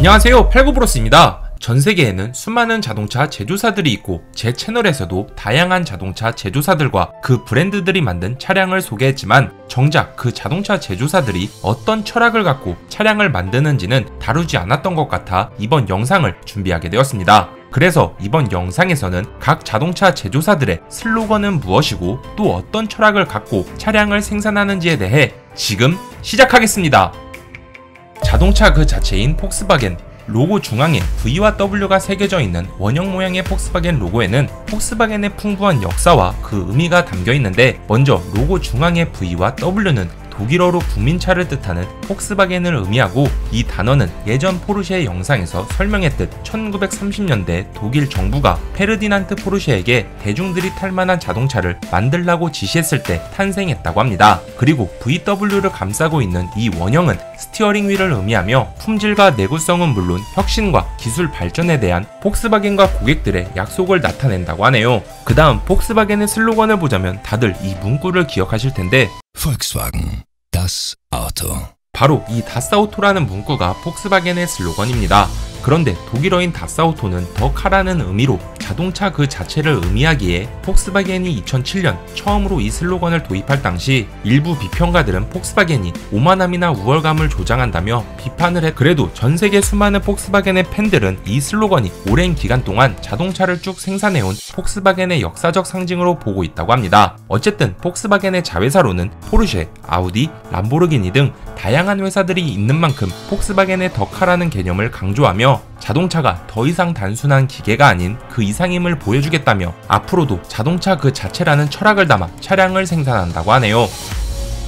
안녕하세요, 팔구브로스입니다. 전 세계에는 수많은 자동차 제조사들이 있고 제 채널에서도 다양한 자동차 제조사들과 그 브랜드들이 만든 차량을 소개했지만 정작 그 자동차 제조사들이 어떤 철학을 갖고 차량을 만드는지는 다루지 않았던 것 같아 이번 영상을 준비하게 되었습니다. 그래서 이번 영상에서는 각 자동차 제조사들의 슬로건은 무엇이고 또 어떤 철학을 갖고 차량을 생산하는지에 대해 지금 시작하겠습니다. 자동차 그 자체인 폭스바겐, 로고 중앙에 V와 W가 새겨져 있는 원형 모양의 폭스바겐 로고에는 폭스바겐의 풍부한 역사와 그 의미가 담겨 있는데, 먼저 로고 중앙의 V와 W는 독일어로 국민차를 뜻하는 폭스바겐을 의미하고, 이 단어는 예전 포르쉐의 영상에서 설명했듯 1930년대 독일 정부가 페르디난트 포르쉐에게 대중들이 탈만한 자동차를 만들라고 지시했을 때 탄생했다고 합니다. 그리고 VW를 감싸고 있는 이 원형은 스티어링 휠을 의미하며 품질과 내구성은 물론 혁신과 기술 발전에 대한 폭스바겐과 고객들의 약속을 나타낸다고 하네요. 그 다음 폭스바겐의 슬로건을 보자면 다들 이 문구를 기억하실 텐데, Volkswagen, das Auto. 바로 이 다스아우토라는 문구가 폭스바겐의 슬로건입니다. 그런데 독일어인 다스아우토는 더 카라는 의미로 자동차 그 자체를 의미하기에 폭스바겐이 2007년 처음으로 이 슬로건을 도입할 당시 일부 비평가들은 폭스바겐이 오만함이나 우월감을 조장한다며 비판을 했. 그래도 전 세계 수많은 폭스바겐의 팬들은 이 슬로건이 오랜 기간 동안 자동차를 쭉 생산해온 폭스바겐의 역사적 상징으로 보고 있다고 합니다. 어쨌든 폭스바겐의 자회사로는 포르쉐, 아우디, 람보르기니 등 다양한 회사들이 있는 만큼 폭스바겐의 더 카라는 개념을 강조하며 자동차가 더 이상 단순한 기계가 아닌 그 이상임을 보여주겠다며 앞으로도 자동차 그 자체라는 철학을 담아 차량을 생산한다고 하네요.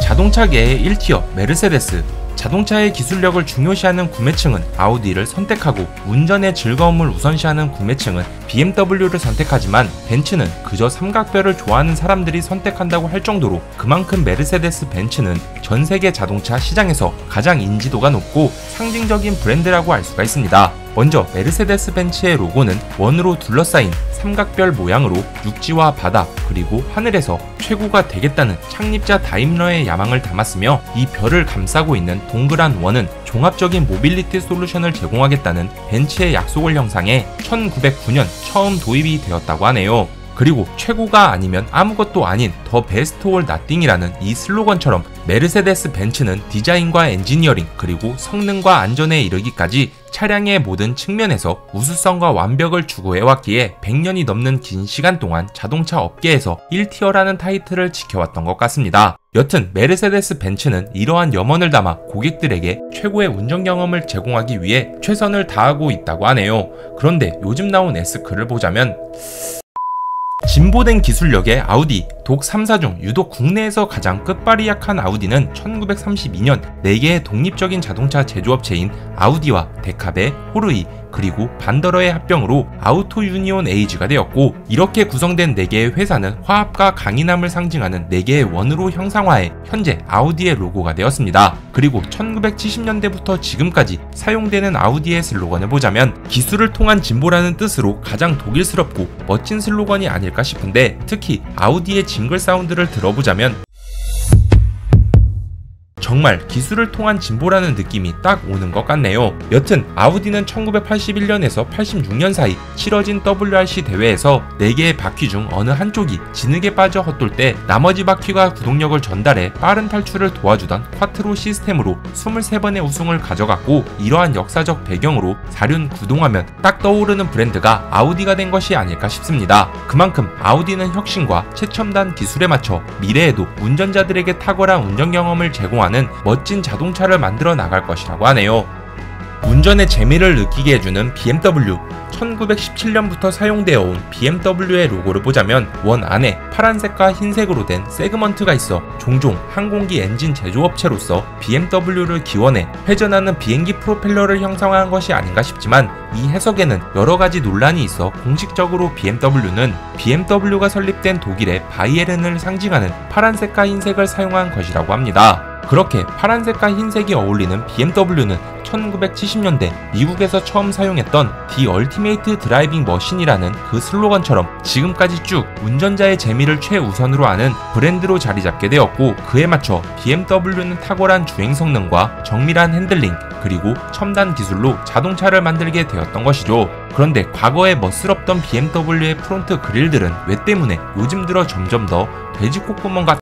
자동차계의 1티어 메르세데스, 자동차의 기술력을 중요시하는 구매층은 아우디를 선택하고 운전의 즐거움을 우선시하는 구매층은 BMW를 선택하지만 벤츠는 그저 삼각별을 좋아하는 사람들이 선택한다고 할 정도로 그만큼 메르세데스 벤츠는 전 세계 자동차 시장에서 가장 인지도가 높고 상징적인 브랜드라고 할 수가 있습니다. 먼저 메르세데스 벤츠의 로고는 원으로 둘러싸인 삼각별 모양으로 육지와 바다 그리고 하늘에서 최고가 되겠다는 창립자 다임러의 야망을 담았으며, 이 별을 감싸고 있는 동그란 원은 종합적인 모빌리티 솔루션을 제공하겠다는 벤츠의 약속을 형상해 1909년 처음 도입이 되었다고 하네요. 그리고 최고가 아니면 아무것도 아닌 더 베스트 올 나띵이라는 이 슬로건처럼 메르세데스 벤츠는 디자인과 엔지니어링 그리고 성능과 안전에 이르기까지 차량의 모든 측면에서 우수성과 완벽을 추구해왔기에 100년이 넘는 긴 시간 동안 자동차 업계에서 1티어라는 타이틀을 지켜왔던 것 같습니다. 여튼 메르세데스 벤츠는 이러한 염원을 담아 고객들에게 최고의 운전 경험을 제공하기 위해 최선을 다하고 있다고 하네요. 그런데 요즘 나온 S클을 보자면 진보된 기술력의 아우디, 독 3사 중 유독 국내에서 가장 끝발이 약한 아우디는 1932년 4개의 독립적인 자동차 제조업체인 아우디와 데카베, 호르이, 그리고 반더러의 합병으로 아우토 유니온 에이지가 되었고, 이렇게 구성된 4개의 회사는 화합과 강인함을 상징하는 4개의 원으로 형상화해 현재 아우디의 로고가 되었습니다. 그리고 1970년대부터 지금까지 사용되는 아우디의 슬로건을 보자면 기술을 통한 진보라는 뜻으로 가장 독일스럽고 멋진 슬로건이 아닐까 싶은데, 특히 아우디의 징글 사운드를 들어보자면 정말 기술을 통한 진보라는 느낌이 딱 오는 것 같네요. 여튼 아우디는 1981년에서 86년 사이 치러진 WRC 대회에서 4개의 바퀴 중 어느 한쪽이 진흙에 빠져 헛돌 때 나머지 바퀴가 구동력을 전달해 빠른 탈출을 도와주던 콰트로 시스템으로 23번의 우승을 가져갔고, 이러한 역사적 배경으로 사륜 구동하면 딱 떠오르는 브랜드가 아우디가 된 것이 아닐까 싶습니다. 그만큼 아우디는 혁신과 최첨단 기술에 맞춰 미래에도 운전자들에게 탁월한 운전 경험을 제공하는 멋진 자동차를 만들어 나갈 것이라고 하네요. 운전의 재미를 느끼게 해주는 BMW, 1917년부터 사용되어 온 BMW의 로고를 보자면 원 안에 파란색과 흰색으로 된 세그먼트가 있어 종종 항공기 엔진 제조업체로서 BMW를 기원해 회전하는 비행기 프로펠러를 형상화한 것이 아닌가 싶지만, 이 해석에는 여러가지 논란이 있어 공식적으로 BMW는 BMW가 설립된 독일의 바이에른을 상징하는 파란색과 흰색을 사용한 것이라고 합니다. 그렇게 파란색과 흰색이 어울리는 BMW는 1970년대 미국에서 처음 사용했던 The Ultimate Driving Machine이라는 그 슬로건처럼 지금까지 쭉 운전자의 재미를 최우선으로 하는 브랜드로 자리 잡게 되었고, 그에 맞춰 BMW는 탁월한 주행 성능과 정밀한 핸들링, 그리고 첨단 기술로 자동차를 만들게 되었던 것이죠. 그런데 과거에 멋스럽던 BMW의 프론트 그릴들은 왜 때문에 요즘 들어 점점 더 돼지 콧구멍 같은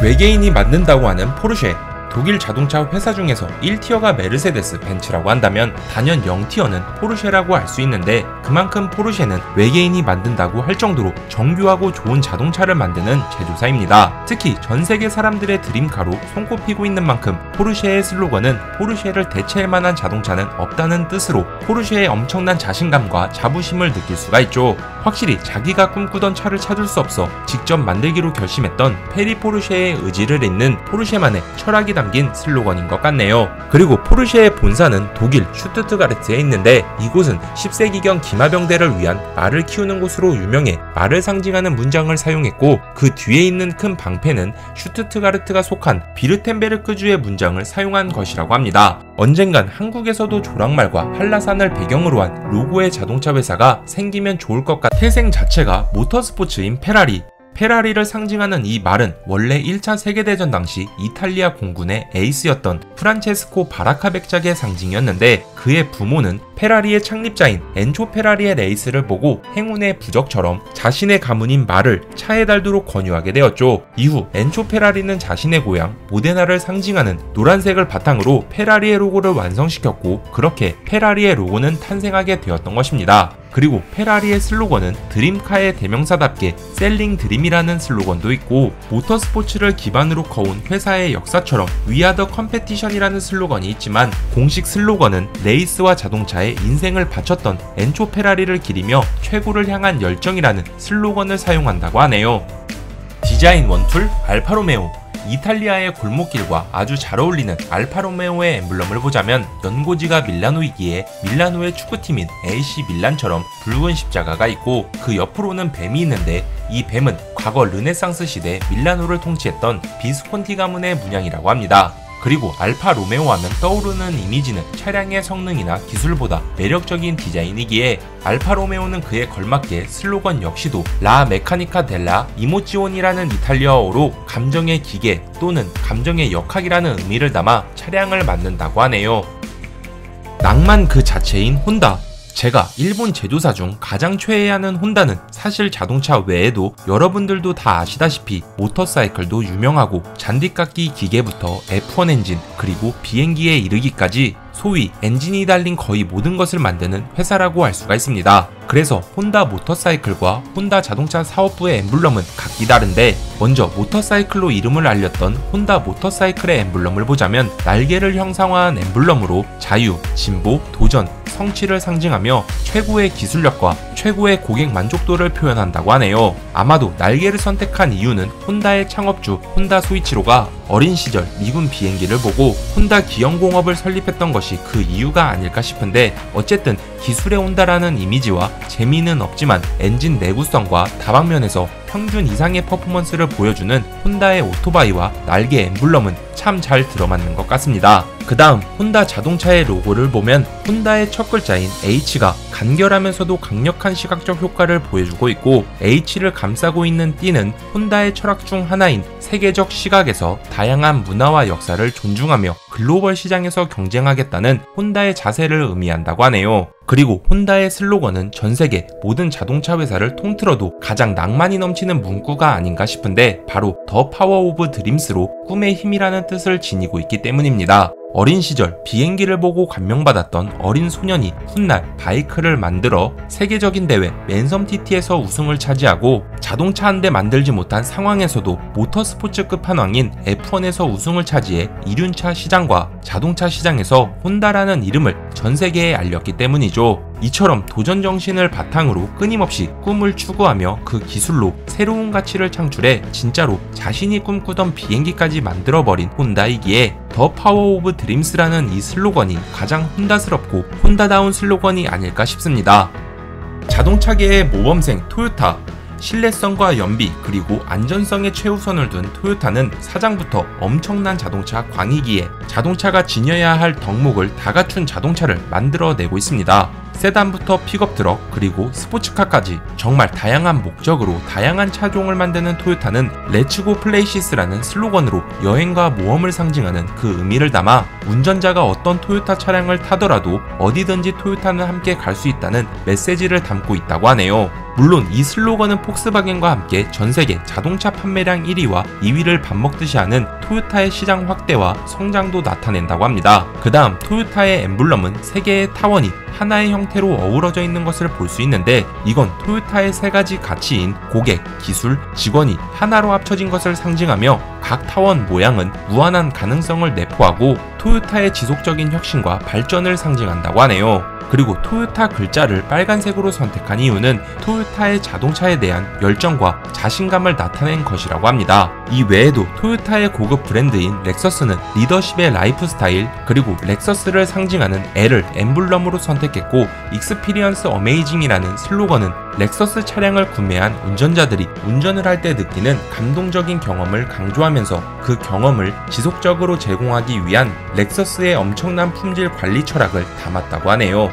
외계인이 만든다고 하는 포르쉐. 독일 자동차 회사 중에서 1티어가 메르세데스 벤츠라고 한다면 단연 0티어는 포르쉐라고 할 수 있는데, 그만큼 포르쉐는 외계인이 만든다고 할 정도로 정교하고 좋은 자동차를 만드는 제조사입니다. 특히 전세계 사람들의 드림카로 손꼽히고 있는 만큼 포르쉐의 슬로건은 포르쉐를 대체할 만한 자동차는 없다는 뜻으로 포르쉐의 엄청난 자신감과 자부심을 느낄 수가 있죠. 확실히 자기가 꿈꾸던 차를 찾을 수 없어 직접 만들기로 결심했던 페리 포르쉐의 의지를 잇는 포르쉐만의 철학이 담긴 슬로건인 것 같네요. 그리고 포르쉐의 본사는 독일 슈투트가르트에 있는데, 이곳은 10세기경 기마병대를 위한 말을 키우는 곳으로 유명해 말을 상징하는 문장을 사용했고, 그 뒤에 있는 큰 방패는 슈투트가르트가 속한 비르텐베르크주의 문장을 사용한 것이라고 합니다. 언젠간 한국에서도 조랑말과 한라산을 배경으로 한 로고의 자동차 회사가 생기면 좋을 것 같은 태생 자체가 모터스포츠인 페라리. 페라리를 상징하는 이 말은 원래 1차 세계대전 당시 이탈리아 공군의 에이스였던 프란체스코 바라카 백작의 상징이었는데, 그의 부모는 페라리의 창립자인 엔초 페라리의 레이스를 보고 행운의 부적처럼 자신의 가문인 말을 차에 달도록 권유하게 되었죠. 이후 엔초 페라리는 자신의 고향 모데나를 상징하는 노란색을 바탕으로 페라리의 로고를 완성시켰고, 그렇게 페라리의 로고는 탄생하게 되었던 것입니다. 그리고 페라리의 슬로건은 드림카의 대명사답게 셀링 드림이라는 슬로건도 있고, 모터스포츠를 기반으로 커온 회사의 역사처럼 위아더 컴페티션이라는 슬로건이 있지만, 공식 슬로건은 레이스와 자동차에 인생을 바쳤던 엔초 페라리를 기리며 최고를 향한 열정이라는 슬로건을 사용한다고 하네요. 디자인 원툴 알파로메오. 이탈리아의 골목길과 아주 잘 어울리는 알파로메오의 엠블럼을 보자면, 연고지가 밀라노이기에 밀라노의 축구팀인 AC 밀란처럼 붉은 십자가가 있고, 그 옆으로는 뱀이 있는데, 이 뱀은 과거 르네상스 시대 밀라노를 통치했던 비스콘티 가문의 문양이라고 합니다. 그리고 알파 로메오 하면 떠오르는 이미지는 차량의 성능이나 기술보다 매력적인 디자인이기에, 알파 로메오는 그에 걸맞게 슬로건 역시도 라 메카니카 델라 이모지온이라는 이탈리아어로 감정의 기계 또는 감정의 역학이라는 의미를 담아 차량을 만든다고 하네요. 낭만 그 자체인 혼다. 제가 일본 제조사 중 가장 최애하는 혼다는 사실 자동차 외에도 여러분들도 다 아시다시피 모터사이클도 유명하고 잔디깎기 기계부터 F1 엔진 그리고 비행기에 이르기까지 소위 엔진이 달린 거의 모든 것을 만드는 회사라고 할 수가 있습니다. 그래서 혼다 모터사이클과 혼다 자동차 사업부의 엠블럼은 각기 다른데, 먼저 모터사이클로 이름을 알렸던 혼다 모터사이클의 엠블럼을 보자면 날개를 형상화한 엠블럼으로 자유, 진보, 도전, 성취를 상징하며 최고의 기술력과 최고의 고객 만족도를 표현한다고 하네요. 아마도 날개를 선택한 이유는 혼다의 창업주 혼다 소이치로가 어린 시절 미군 비행기를 보고 혼다 기영공업을 설립했던 것이 그 이유가 아닐까 싶은데, 어쨌든 기술의 혼다라는 이미지와 재미는 없지만 엔진 내구성과 다방면에서 평균 이상의 퍼포먼스를 보여주는 혼다의 오토바이와 날개 엠블럼은 참 잘 들어맞는 것 같습니다. 그 다음 혼다 자동차의 로고를 보면 혼다의 첫 글자인 H가 간결하면서도 강력한 시각적 효과를 보여주고 있고, H를 감싸고 있는 D는 혼다의 철학 중 하나인 세계적 시각에서 다양한 문화와 역사를 존중하며 글로벌 시장에서 경쟁하겠다는 혼다의 자세를 의미한다고 하네요. 그리고 혼다의 슬로건은 전세계 모든 자동차 회사를 통틀어도 가장 낭만이 넘치는 문구가 아닌가 싶은데, 바로 더 파워 오브 드림스로 꿈의 힘이라는 뜻을 지니고 있기 때문입니다. 어린 시절 비행기를 보고 감명받았던 어린 소년이 훗날 바이크를 만들어 세계적인 대회 맨섬 TT에서 우승을 차지하고, 자동차 한 대 만들지 못한 상황에서도 모터스포츠 끝판왕인 F1에서 우승을 차지해 이륜차 시장과 자동차 시장에서 혼다라는 이름을 전 세계에 알렸기 때문이죠. 이처럼 도전 정신을 바탕으로 끊임없이 꿈을 추구하며 그 기술로 새로운 가치를 창출해 진짜로 자신이 꿈꾸던 비행기까지 만들어버린 혼다이기에 더 파워 오브 드림스라는 이 슬로건이 가장 혼다스럽고 혼다다운 슬로건이 아닐까 싶습니다. 자동차계의 모범생 토요타. 신뢰성과 연비 그리고 안전성에 최우선을 둔 토요타는 사장부터 엄청난 자동차 광이기에 자동차가 지녀야 할 덕목을 다 갖춘 자동차를 만들어내고 있습니다. 세단부터 픽업 트럭 그리고 스포츠카까지 정말 다양한 목적으로 다양한 차종을 만드는 토요타는 렛츠고 플레이시스라는 슬로건으로 여행과 모험을 상징하는 그 의미를 담아 운전자가 어떤 토요타 차량을 타더라도 어디든지 토요타는 함께 갈 수 있다는 메시지를 담고 있다고 하네요. 물론 이 슬로건은 폭스바겐과 함께 전세계 자동차 판매량 1위와 2위를 밥먹듯이 하는 토요타의 시장 확대와 성장도 나타낸다고 합니다. 그 다음 토요타의 엠블럼은 세 개의 타원이 하나의 형태로 어우러져 있는 것을 볼 수 있는데 이건 토요타의 세 가지 가치인 고객, 기술, 직원이 하나로 합쳐진 것을 상징하며 각 타원 모양은 무한한 가능성을 내포하고 토요타의 지속적인 혁신과 발전을 상징한다고 하네요. 그리고 토요타 글자를 빨간색으로 선택한 이유는 토요타의 자동차에 대한 열정과 자신감을 나타낸 것이라고 합니다. 이 외에도 토요타의 고급 브랜드인 렉서스는 리더십의 라이프 스타일 그리고 렉서스를 상징하는 L을 엠블럼으로 선택했고 익스피리언스 어메이징이라는 슬로건은 렉서스 차량을 구매한 운전자들이 운전을 할 때 느끼는 감동적인 경험을 강조하면서 그 경험을 지속적으로 제공하기 위한 렉서스의 엄청난 품질 관리 철학을 담았다고 하네요.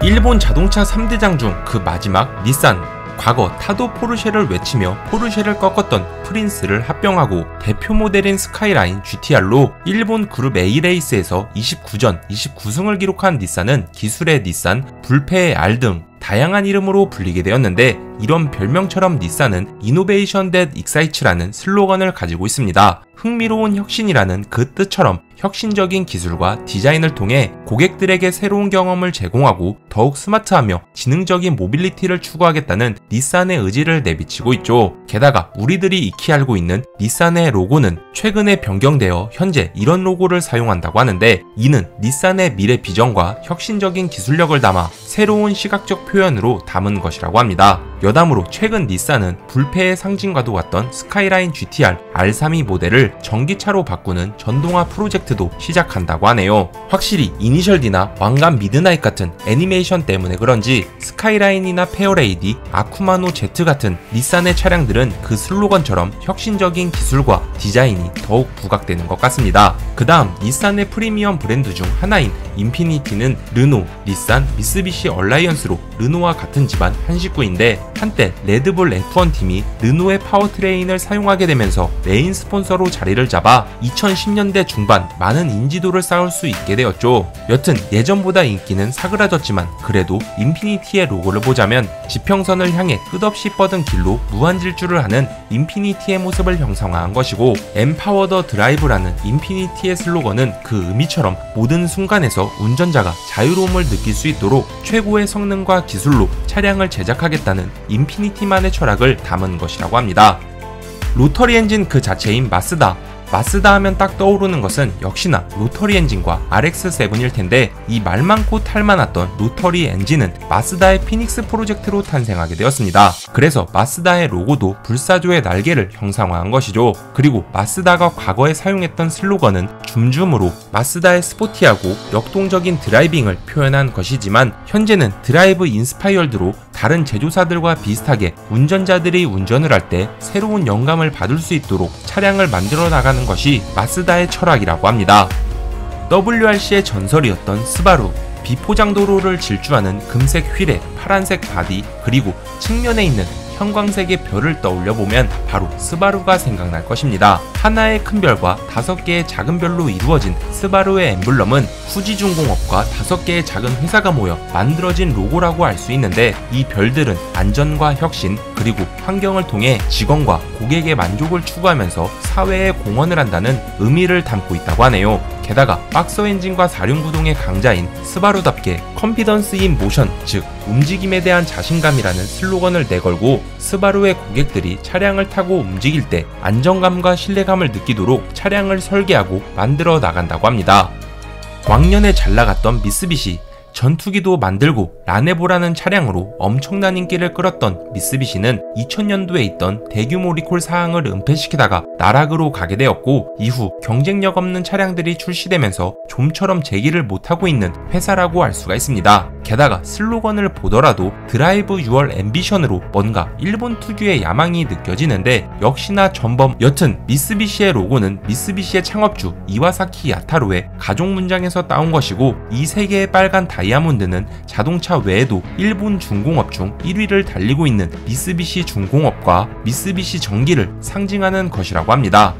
일본 자동차 3대장 중 그 마지막 닛산, 과거 타도 포르쉐를 외치며 포르쉐를 꺾었던 프린스를 합병하고 대표 모델인 스카이라인 GTR로 일본 그룹 A레이스에서 29전 29승을 기록한 닛산은 기술의 닛산, 불패의 R 등 다양한 이름으로 불리게 되었는데 이런 별명처럼 닛산은 Innovation That Excites라는 슬로건을 가지고 있습니다. 흥미로운 혁신이라는 그 뜻처럼 혁신적인 기술과 디자인을 통해 고객들에게 새로운 경험을 제공하고 더욱 스마트하며 지능적인 모빌리티를 추구하겠다는 닛산의 의지를 내비치고 있죠. 게다가 우리들이 익히 알고 있는 닛산의 로고는 최근에 변경되어 현재 이런 로고를 사용한다고 하는데 이는 닛산의 미래 비전과 혁신적인 기술력을 담아 새로운 시각적 표현으로 담은 것이라고 합니다. 여담으로 최근 닛산은 불패의 상징과도 같던 스카이라인 GTR R32 모델을 전기차로 바꾸는 전동화 프로젝트도 시작한다고 하네요. 확실히 이니셜 D나 왕관 미드나잇 같은 애니메이션 때문에 그런지 스카이라인이나 페어레이디, 아쿠마노 Z 같은 닛산의 차량들은 그 슬로건처럼 혁신적인 기술과 디자인이 더욱 부각되는 것 같습니다. 그 다음 닛산의 프리미엄 브랜드 중 하나인 인피니티는 르노, 닛산, 미쓰비시 얼라이언스로 르노와 같은 집안 한 식구인데 한때 레드불 F1 팀이 르노의 파워트레인을 사용하게 되면서 메인 스폰서로 자리를 잡아 2010년대 중반 많은 인지도를 쌓을 수 있게 되었죠. 여튼 예전보다 인기는 사그라졌지만 그래도 인피니티의 로고를 보자면 지평선을 향해 끝없이 뻗은 길로 무한질주를 하는 인피니티의 모습을 형상화한 것이고 Empower the Drive라는 인피니티의 슬로건은 그 의미처럼 모든 순간에서 운전자가 자유로움을 느낄 수 있도록 최고의 성능과 기술로 차량을 제작하겠다는 인피니티만의 철학을 담은 것이라고 합니다. 로터리 엔진 그 자체인 마쓰다 하면 딱 떠오르는 것은 역시나 로터리 엔진과 RX-7일 텐데 이 말 많고 탈 많았던 로터리 엔진은 마쓰다의 피닉스 프로젝트로 탄생하게 되었습니다. 그래서 마쓰다의 로고도 불사조의 날개를 형상화한 것이죠. 그리고 마쓰다가 과거에 사용했던 슬로건은 줌줌으로 마쓰다의 스포티하고 역동적인 드라이빙을 표현한 것이지만 현재는 드라이브 인스파이어드로 다른 제조사들과 비슷하게 운전자들이 운전을 할 때 새로운 영감을 받을 수 있도록 차량을 만들어 나가는 것이 마쓰다의 철학이라고 합니다. WRC의 전설이었던 스바루, 비포장도로를 질주하는 금색 휠에 파란색 바디 그리고 측면에 있는 형광색의 별을 떠올려보면 바로 스바루가 생각날 것입니다. 하나의 큰 별과 5개의 작은 별로 이루어진 스바루의 엠블럼은 후지중공업과 5개의 작은 회사가 모여 만들어진 로고라고 알 수 있는데 이 별들은 안전과 혁신 그리고 환경을 통해 직원과 고객의 만족을 추구하면서 사회에 공헌을 한다는 의미를 담고 있다고 하네요. 게다가 박스 엔진과 4륜구동의 강자인 스바루답게 컨피던스 인 모션, 즉 움직임에 대한 자신감이라는 슬로건을 내걸고 스바루의 고객들이 차량을 타고 움직일 때 안정감과 신뢰감을 느끼도록 차량을 설계하고 만들어 나간다고 합니다. 왕년에 잘 나갔던 미쓰비시, 전투기도 만들고 라네보라는 차량으로 엄청난 인기를 끌었던 미쓰비시는 2000년도에 있던 대규모 리콜 사항을 은폐시키다가 나락으로 가게 되었고 이후 경쟁력 없는 차량들이 출시되면서 좀처럼 재기를 못하고 있는 회사라고 알 수가 있습니다. 게다가 슬로건을 보더라도 드라이브 유얼 앰비션으로 뭔가 일본 특유의 야망이 느껴지는데 역시나 전범. 여튼 미쓰비시의 로고는 미쓰비시의 창업주 이와사키 야타로의 가족 문장에서 따온 것이고, 이 세 개의 빨간 다이아몬드는 자동차 외에도 일본 중공업 중 1위를 달리고 있는 미쓰비시 중공업과 미쓰비시 전기를 상징하는 것이라고 합니다.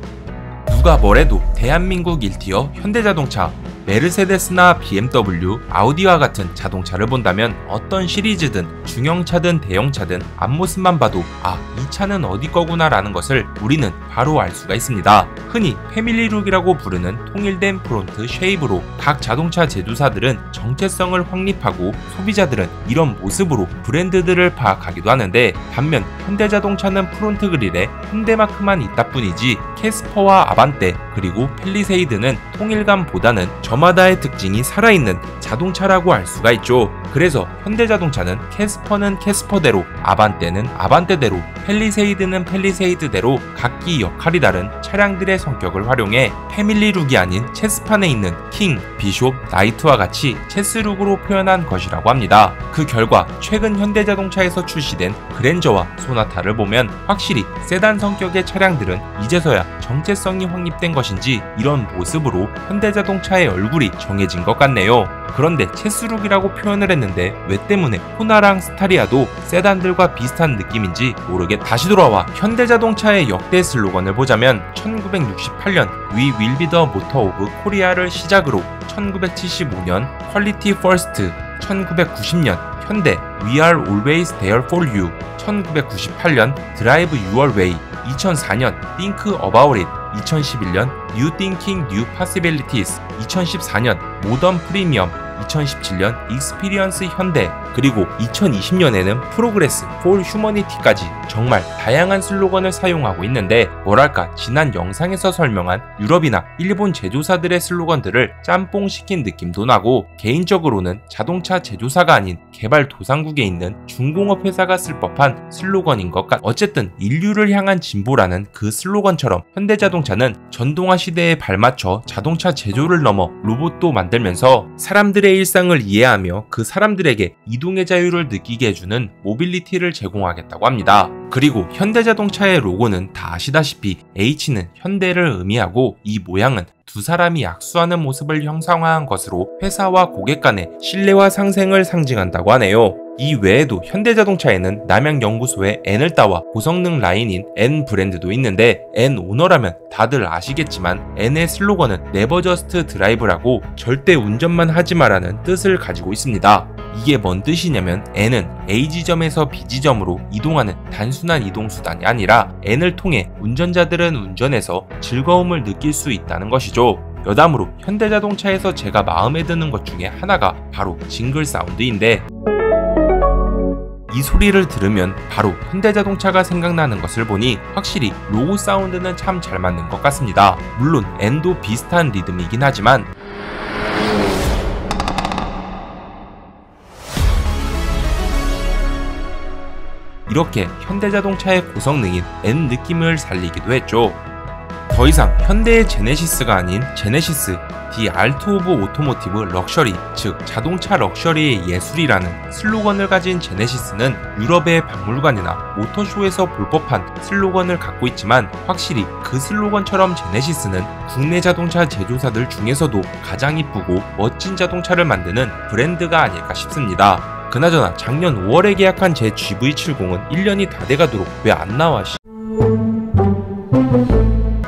누가 뭐래도 대한민국 1티어 현대자동차, 메르세데스나 BMW, 아우디와 같은 자동차를 본다면 어떤 시리즈든 중형차든 대형차든 앞모습만 봐도 이 차는 어디 거구나 라는 것을 우리는 바로 알 수가 있습니다. 흔히 패밀리룩이라고 부르는 통일된 프론트 쉐입으로 각 자동차 제조사들은 정체성을 확립하고 소비자들은 이런 모습으로 브랜드들을 파악하기도 하는데, 반면 현대자동차는 프론트 그릴에 현대마크만 있다 뿐이지 캐스퍼와 아반떼 그리고 펠리세이드는 통일감보다는 저마다의 특징이 살아있는 자동차라고 알 수가 있죠. 그래서 현대자동차는 캐스퍼는 캐스퍼대로, 아반떼는 아반떼대로, 펠리세이드는 펠리세이드대로 각기 역할이 다른 차량들의 성격을 활용해 패밀리룩이 아닌 체스판에 있는 킹, 비숍, 나이트와 같이 체스룩으로 표현한 것이라고 합니다. 그 결과 최근 현대자동차에서 출시된 그랜저와 소나타를 보면 확실히 세단 성격의 차량들은 이제서야 정체성이 확립된 것인지 이런 모습으로 현대자동차의 얼굴이 정해진 것 같네요. 그런데 체스룩이라고 표현을 했는데 왜 때문에 호나랑 스타리아도 세단들과 비슷한 느낌인지 모르겠. 다시 돌아와 현대자동차의 역대 슬로건을 보자면 1968년 We will be the motor of Korea를 시작으로 1975년 Quality First, 1990년 현대 We are always there for you, 1998년 Drive your way, 2004년 Think about it, 2011년 New Thinking New Possibilities, 2014년 Modern Premium, 2017년 Experience 현대, 그리고 2020년에는 Progress for Humanity까지 정말 다양한 슬로건을 사용하고 있는데, 뭐랄까 지난 영상에서 설명한 유럽이나 일본 제조사들의 슬로건들을 짬뽕시킨 느낌도 나고, 개인적으로는 자동차 제조사가 아닌 개발도상국에 있는 중공업 회사가 쓸 법한 슬로건인 것 같. 어쨌든 인류를 향한 진보라는 그 슬로건처럼 현대자동차는 전동화 시대에 발맞춰 자동차 제조를 넘어 로봇도 만들면서 사람들의 일상을 이해하며 그 사람들에게 이동의 자유를 느끼게 해주는 모빌리티를 제공하겠다고 합니다. 그리고 현대자동차의 로고는 다 아시다시피 H는 현대를 의미하고, 이 모양은 두 사람이 악수하는 모습을 형상화한 것으로 회사와 고객 간의 신뢰와 상생을 상징한다고 하네요. 이 외에도 현대자동차에는 남양연구소의 N을 따와 고성능 라인인 N 브랜드도 있는데, N 오너라면 다들 아시겠지만 N의 슬로건은 Never Just Drive라고 절대 운전만 하지 마라는 뜻을 가지고 있습니다. 이게 뭔 뜻이냐면 N은 A 지점에서 B 지점으로 이동하는 단순한 이동수단이 아니라 N을 통해 운전자들은 운전에서 즐거움을 느낄 수 있다는 것이죠. 여담으로 현대자동차에서 제가 마음에 드는 것 중에 하나가 바로 징글 사운드인데, 이 소리를 들으면 바로 현대자동차가 생각나는 것을 보니 확실히 로고 사운드는 참 잘 맞는 것 같습니다. 물론 N도 비슷한 리듬이긴 하지만 이렇게 현대자동차의 고성능인 N 느낌을 살리기도 했죠. 더 이상 현대의 제네시스가 아닌 제네시스, The Art of Automotive Luxury, 즉 자동차 럭셔리의 예술이라는 슬로건을 가진 제네시스는 유럽의 박물관이나 모터쇼에서 볼 법한 슬로건을 갖고 있지만, 확실히 그 슬로건처럼 제네시스는 국내 자동차 제조사들 중에서도 가장 이쁘고 멋진 자동차를 만드는 브랜드가 아닐까 싶습니다. 그나저나 작년 5월에 계약한 제 GV70은 1년이 다 돼가도록 왜 안 나와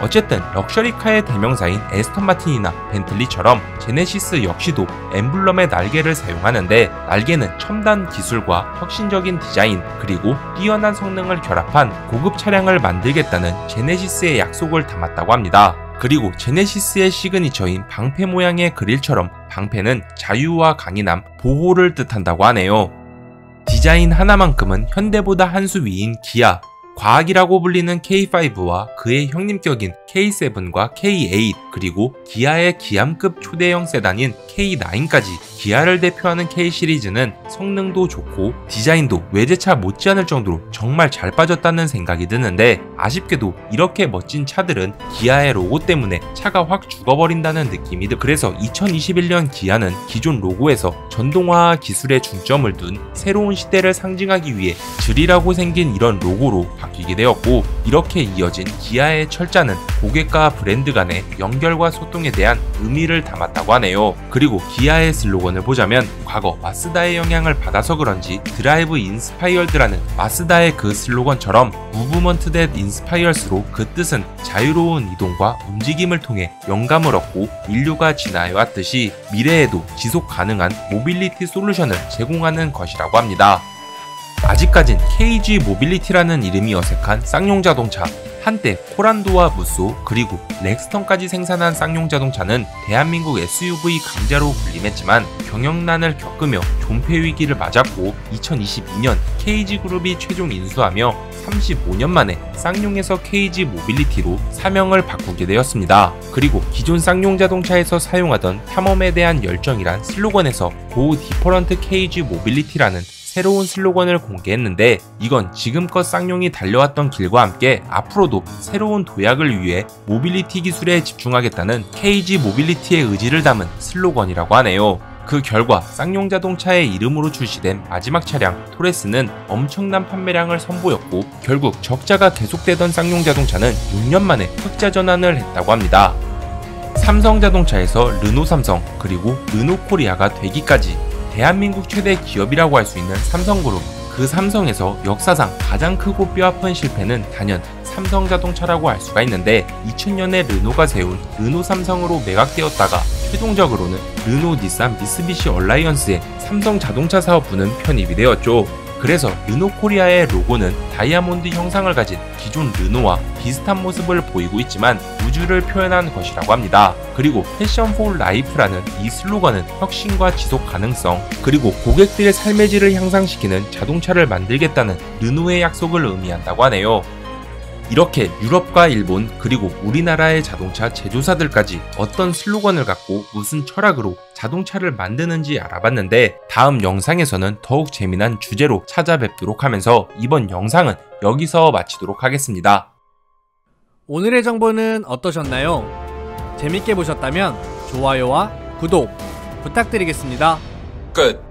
어쨌든 럭셔리카의 대명사인 에스턴 마틴이나 벤틀리처럼 제네시스 역시도 엠블럼의 날개를 사용하는데, 날개는 첨단 기술과 혁신적인 디자인 그리고 뛰어난 성능을 결합한 고급 차량을 만들겠다는 제네시스의 약속을 담았다고 합니다. 그리고 제네시스의 시그니처인 방패 모양의 그릴처럼 방패는 자유와 강인함, 보호를 뜻한다고 하네요. 디자인 하나만큼은 현대보다 한 수 위인 기아, 과학이라고 불리는 K5와 그의 형님격인 K7과 K8 그리고 기아의 기암급 초대형 세단인 K9까지 기아를 대표하는 K 시리즈는 성능도 좋고 디자인도 외제차 못지않을 정도로 정말 잘 빠졌다는 생각이 드는데 아쉽게도 이렇게 멋진 차들은 기아의 로고 때문에 차가 확 죽어버린다는 느낌이 그래서 2021년 기아는 기존 로고에서 전동화 기술에 중점을 둔 새로운 시대를 상징하기 위해 줄이라고 생긴 이런 로고로 바뀌게 되었고 이렇게 이어진 기아의 철자는 고객과 브랜드 간의 연결과 소통에 대한 의미를 담았다고 하네요. 그리고 기아의 슬로건을 보자면 과거 마쓰다의 영향을 받아서 그런지 드라이브 인스파이어드라는 마쓰다의 그 슬로건처럼 무브먼트 댓 인스파이어스로 그 뜻은 자유로운 이동과 움직임을 통해 영감을 얻고 인류가 진화해 왔듯이 미래에도 지속 가능한 모빌리티 솔루션을 제공하는 것이라고 합니다. 아직까진 KG 모빌리티라는 이름이 어색한 쌍용 자동차. 한때 코란도와 무쏘 그리고 렉스턴까지 생산한 쌍용 자동차는 대한민국 SUV 강자로 군림했지만 경영난을 겪으며 존폐 위기를 맞았고 2022년 KG그룹이 최종 인수하며 35년 만에 쌍용에서 KG 모빌리티로 사명을 바꾸게 되었습니다. 그리고 기존 쌍용 자동차에서 사용하던 탐험에 대한 열정이란 슬로건에서 Go Different KG 모빌리티라는 새로운 슬로건을 공개했는데 이건 지금껏 쌍용이 달려왔던 길과 함께 앞으로도 새로운 도약을 위해 모빌리티 기술에 집중하겠다는 KG 모빌리티의 의지를 담은 슬로건이라고 하네요. 그 결과 쌍용 자동차의 이름으로 출시된 마지막 차량 토레스는 엄청난 판매량을 선보였고 결국 적자가 계속되던 쌍용 자동차는 6년 만에 흑자 전환을 했다고 합니다. 삼성 자동차에서 르노 삼성 그리고 르노 코리아가 되기까지 대한민국 최대 기업이라고 할 수 있는 삼성그룹. 그 삼성에서 역사상 가장 크고 뼈아픈 실패는 단연 삼성자동차라고 할 수가 있는데 2000년에 르노가 세운 르노 삼성으로 매각되었다가 최종적으로는 르노 닛산 미쓰비시 얼라이언스의 삼성자동차 사업부는 편입이 되었죠. 그래서 르노 코리아의 로고는 다이아몬드 형상을 가진 기존 르노와 비슷한 모습을 보이고 있지만 우주를 표현한 것이라고 합니다. 그리고 패션 포 라이프라는 이 슬로건은 혁신과 지속 가능성 그리고 고객들의 삶의 질을 향상시키는 자동차를 만들겠다는 르노의 약속을 의미한다고 하네요. 이렇게 유럽과 일본 그리고 우리나라의 자동차 제조사들까지 어떤 슬로건을 갖고 무슨 철학으로 자동차를 만드는지 알아봤는데 다음 영상에서는 더욱 재미난 주제로 찾아뵙도록 하면서 이번 영상은 여기서 마치도록 하겠습니다. 오늘의 정보는 어떠셨나요? 재밌게 보셨다면 좋아요와 구독 부탁드리겠습니다. 끝.